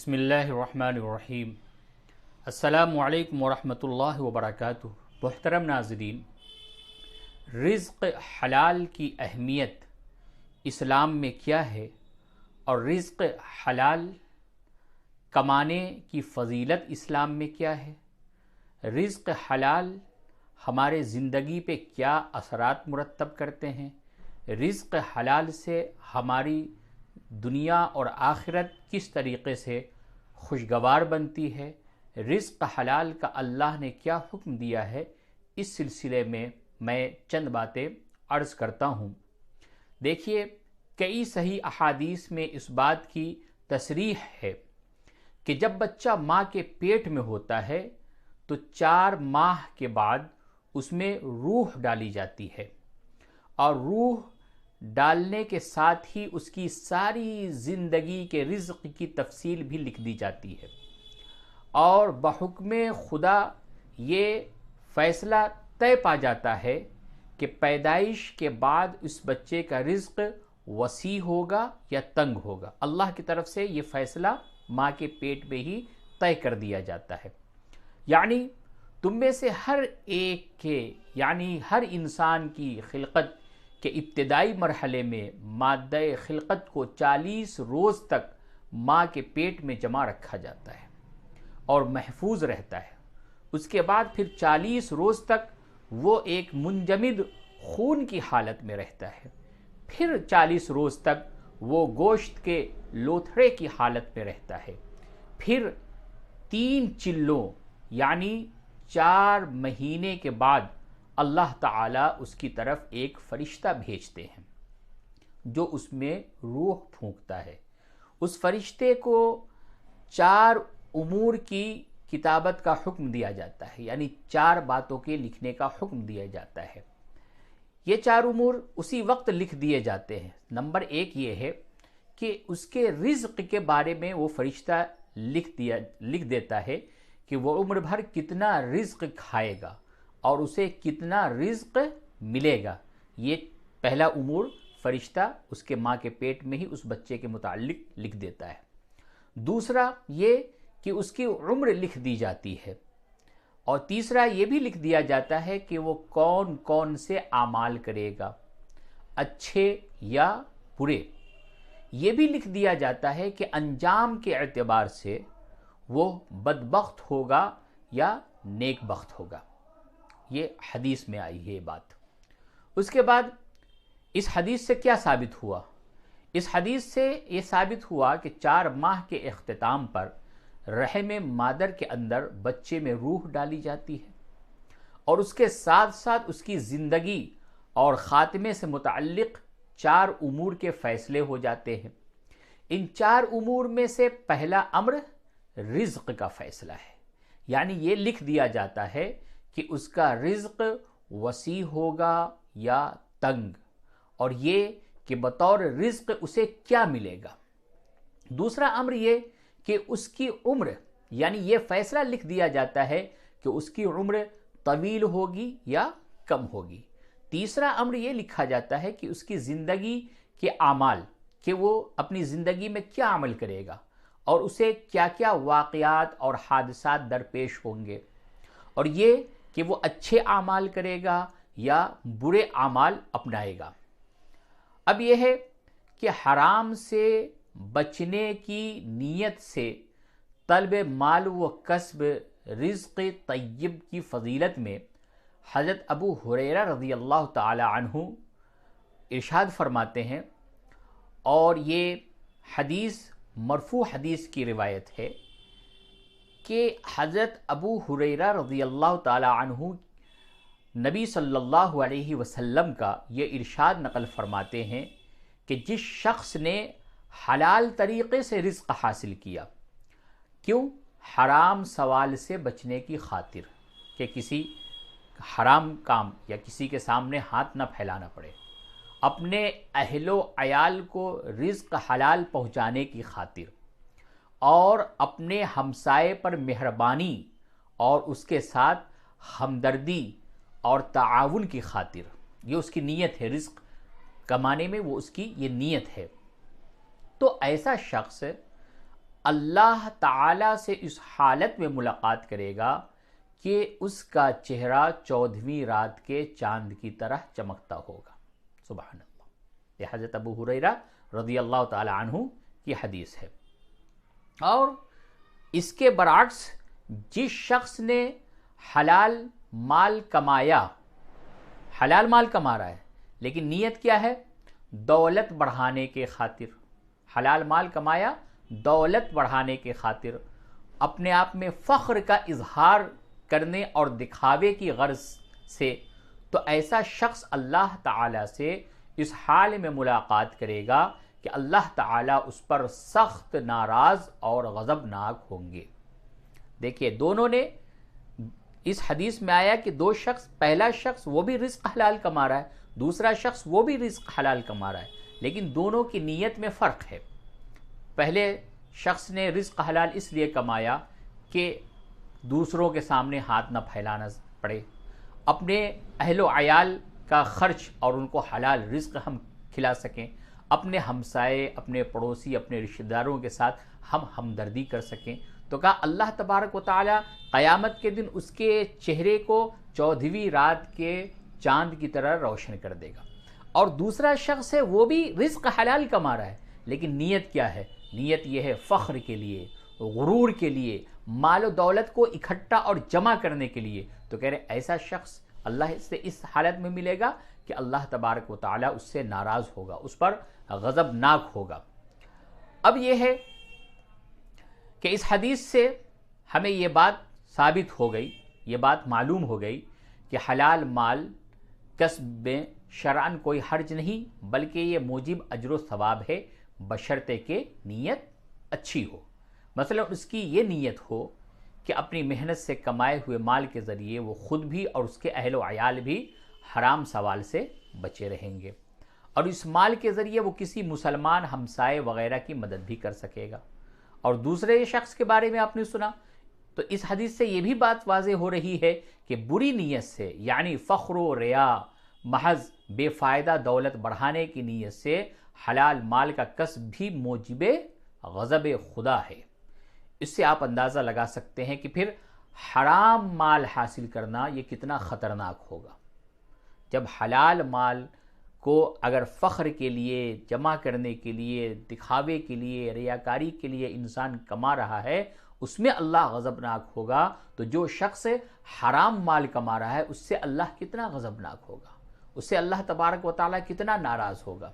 بسم اللہ الرحمن الرحیم۔ السلام علیکم ورحمۃ اللہ وبرکاتہ۔ محترم ناظرین، رزق حلال کی اہمیت اسلام میں کیا ہے اور رزق حلال کمانے کی فضیلت اسلام میں کیا ہے؟ رزق حلال ہمارے زندگی پہ کیا اثرات مرتب کرتے ہیں؟ رزق حلال سے ہماری دنیا اور آخرت کس طریقے سے خوشگوار بنتی ہے؟ رزق حلال کا اللہ نے کیا حکم دیا ہے؟ اس سلسلے میں چند باتیں عرض کرتا ہوں۔ دیکھیے، کئی صحیح احادیث میں اس بات کی تصریح ہے کہ جب بچہ ماں کے پیٹ میں ہوتا ہے تو 4 ماہ کے بعد اس میں روح ڈالی جاتی ہے، اور روح ڈالنے کے ساتھ ہی اس کی ساری زندگی کے رزق کی تفصیل بھی لکھ دی جاتی ہے، اور بحکم خدا یہ فیصلہ طے پا جاتا ہے کہ پیدائش کے بعد اس بچے کا رزق وسیع ہوگا یا تنگ ہوگا۔ اللہ کی طرف سے یہ فیصلہ ماں کے پیٹ میں ہی طے کر دیا جاتا ہے۔ یعنی تم میں سے ہر ایک کے، یعنی ہر انسان کی خلقت کے ابتدائی مرحلے میں مادہ خلقت کو 40 روز تک ماں کے پیٹ میں جمع رکھا جاتا ہے اور محفوظ رہتا ہے۔ اس کے بعد پھر 40 روز تک وہ ایک منجمد خون کی حالت میں رہتا ہے، پھر 40 روز تک وہ گوشت کے لوتھڑے کی حالت میں رہتا ہے، پھر 3 چلوں یعنی 4 مہینے کے بعد اللہ تعالیٰ اس کی طرف ایک فرشتہ بھیجتے ہیں جو اس میں روح پھونکتا ہے۔ اس فرشتے کو 4 امور کی کتابت کا حکم دیا جاتا ہے، یعنی 4 باتوں کے لکھنے کا حکم دیا جاتا ہے۔ یہ 4 امور اسی وقت لکھ دیے جاتے ہیں۔ نمبر 1 یہ ہے کہ اس کے رزق کے بارے میں وہ فرشتہ لکھ دیتا ہے کہ وہ عمر بھر کتنا رزق کھائے گا اور اسے کتنا رزق ملے گا۔ یہ پہلا امور فرشتہ اس کے ماں کے پیٹ میں ہی اس بچے کے متعلق لکھ دیتا ہے۔ دوسرا یہ کہ اس کی عمر لکھ دی جاتی ہے، اور تیسرا یہ بھی لکھ دیا جاتا ہے کہ وہ کون کون سے اعمال کرے گا، اچھے یا برے۔ یہ بھی لکھ دیا جاتا ہے کہ انجام کے اعتبار سے وہ بدبخت ہوگا یا نیک بخت ہوگا۔ یہ حدیث میں آئی ہے یہ بات۔ اس کے بعد اس حدیث سے کیا ثابت ہوا؟ اس حدیث سے یہ ثابت ہوا کہ 4 ماہ کے اختتام پر رحم مادر کے اندر بچے میں روح ڈالی جاتی ہے، اور اس کے ساتھ ساتھ اس کی زندگی اور خاتمے سے متعلق 4 امور کے فیصلے ہو جاتے ہیں۔ ان 4 امور میں سے پہلا امر رزق کا فیصلہ ہے، یعنی یہ لکھ دیا جاتا ہے کہ اس کا رزق وسیع ہوگا یا تنگ، اور یہ کہ بطور رزق اسے کیا ملے گا۔ دوسرا امر یہ کہ اس کی عمر، یعنی یہ فیصلہ لکھ دیا جاتا ہے کہ اس کی عمر طویل ہوگی یا کم ہوگی۔ تیسرا امر یہ لکھا جاتا ہے کہ اس کی زندگی کے اعمال، کہ وہ اپنی زندگی میں کیا عمل کرے گا اور اسے کیا کیا واقعات اور حادثات درپیش ہوں گے، اور یہ کہ وہ اچھے اعمال کرے گا یا برے اعمال اپنائے گا۔ اب یہ ہے کہ حرام سے بچنے کی نیت سے طلب مال و کسب رزق طیب کی فضیلت میں حضرت ابو ہریرہ رضی اللہ تعالی عنہ ارشاد فرماتے ہیں، اور یہ حدیث مرفوع حدیث کی روایت ہے کہ حضرت ابو ہریرہ رضی اللہ تعالی عنہ نبی صلی اللہ علیہ وسلم کا یہ ارشاد نقل فرماتے ہیں کہ جس شخص نے حلال طریقے سے رزق حاصل کیا، کیوں؟ حرام سوال سے بچنے کی خاطر، کہ کسی حرام کام یا کسی کے سامنے ہاتھ نہ پھیلانا پڑے، اپنے اہل و عیال کو رزق حلال پہنچانے کی خاطر، اور اپنے ہمسائے پر مہربانی اور اس کے ساتھ ہمدردی اور تعاون کی خاطر، یہ اس کی نیت ہے، رزق کمانے میں وہ اس کی یہ نیت ہے، تو ایسا شخص اللہ تعالیٰ سے اس حالت میں ملاقات کرے گا کہ اس کا چہرہ 14ویں رات کے چاند کی طرح چمکتا ہوگا. سبحان اللہ. یہ حضرت ابو ہریرہ رضی اللہ تعالی عنہ کی حدیث ہے. اور اس کے برعکس جس شخص نے حلال مال کمایا، حلال مال کما رہا ہے لیکن نیت کیا ہے؟ دولت بڑھانے کے خاطر. حلال مال کمایا دولت بڑھانے کے خاطر، اپنے آپ میں فخر کا اظہار کرنے اور دکھاوے کی غرض سے، تو ایسا شخص اللہ تعالیٰ سے اس حال میں ملاقات کرے گا کہ اللہ تعالیٰ اس پر سخت ناراض اور غضبناک ہوں گے. دیکھیے دونوں نے، اس حدیث میں آیا کہ دو شخص، پہلا شخص وہ بھی رزق حلال کما رہا ہے، دوسرا شخص وہ بھی رزق حلال کما رہا ہے، لیکن دونوں کی نیت میں فرق ہے. پہلے شخص نے رزق حلال اس لیے کمایا کہ دوسروں کے سامنے ہاتھ نہ پھیلانا پڑے، اپنے اہل و عیال کا خرچ اور ان کو حلال رزق ہم کھلا سکیں، اپنے ہمسائے، اپنے پڑوسی، اپنے رشتہ داروں کے ساتھ ہم ہمدردی کر سکیں. تو کہا اللہ تبارک و تعالی قیامت کے دن اس کے چہرے کو 14ویں رات کے چاند کی طرح روشن کر دے گا. اور دوسرا شخص ہے وہ بھی رزق حلال کما رہا ہے لیکن نیت کیا ہے؟ نیت یہ ہے فخر کے لیے، غرور کے لیے، مال و دولت کو اکٹھا اور جمع کرنے کے لیے. تو کہہ رہے ایسا شخص اللہ سے اس حالت میں ملے گا کہ اللہ تبارک و تعالیٰ اس سے ناراض ہوگا، اس پر غضبناک ہوگا. اب یہ ہے کہ اس حدیث سے ہمیں یہ بات ثابت ہو گئی، یہ بات معلوم ہو گئی کہ حلال مال کسب میں شرعاً کوئی حرج نہیں، بلکہ یہ موجب اجر و ثواب ہے بشرطے کہ نیت اچھی ہو. مثلا اس کی یہ نیت ہو کہ اپنی محنت سے کمائے ہوئے مال کے ذریعے وہ خود بھی اور اس کے اہل و عیال بھی حرام سوال سے بچے رہیں گے، اور اس مال کے ذریعے وہ کسی مسلمان ہمسائے وغیرہ کی مدد بھی کر سکے گا. اور دوسرے شخص کے بارے میں آپ نے سنا، تو اس حدیث سے یہ بھی بات واضح ہو رہی ہے کہ بری نیت سے، یعنی فخر و ریا، محض بے فائدہ دولت بڑھانے کی نیت سے حلال مال کا کسب بھی موجب غضب خدا ہے. اس سے آپ اندازہ لگا سکتے ہیں کہ پھر حرام مال حاصل کرنا یہ کتنا خطرناک ہوگا. جب حلال مال کو اگر فخر کے لیے، جمع کرنے کے لیے، دکھاوے کے لیے، ریاکاری کے لیے انسان کما رہا ہے، اس میں اللہ غضبناک ہوگا، تو جو شخص حرام مال کما رہا ہے اس سے اللہ کتنا غضبناک ہوگا، اس سے اللہ تبارک و تعالیٰ کتنا ناراض ہوگا.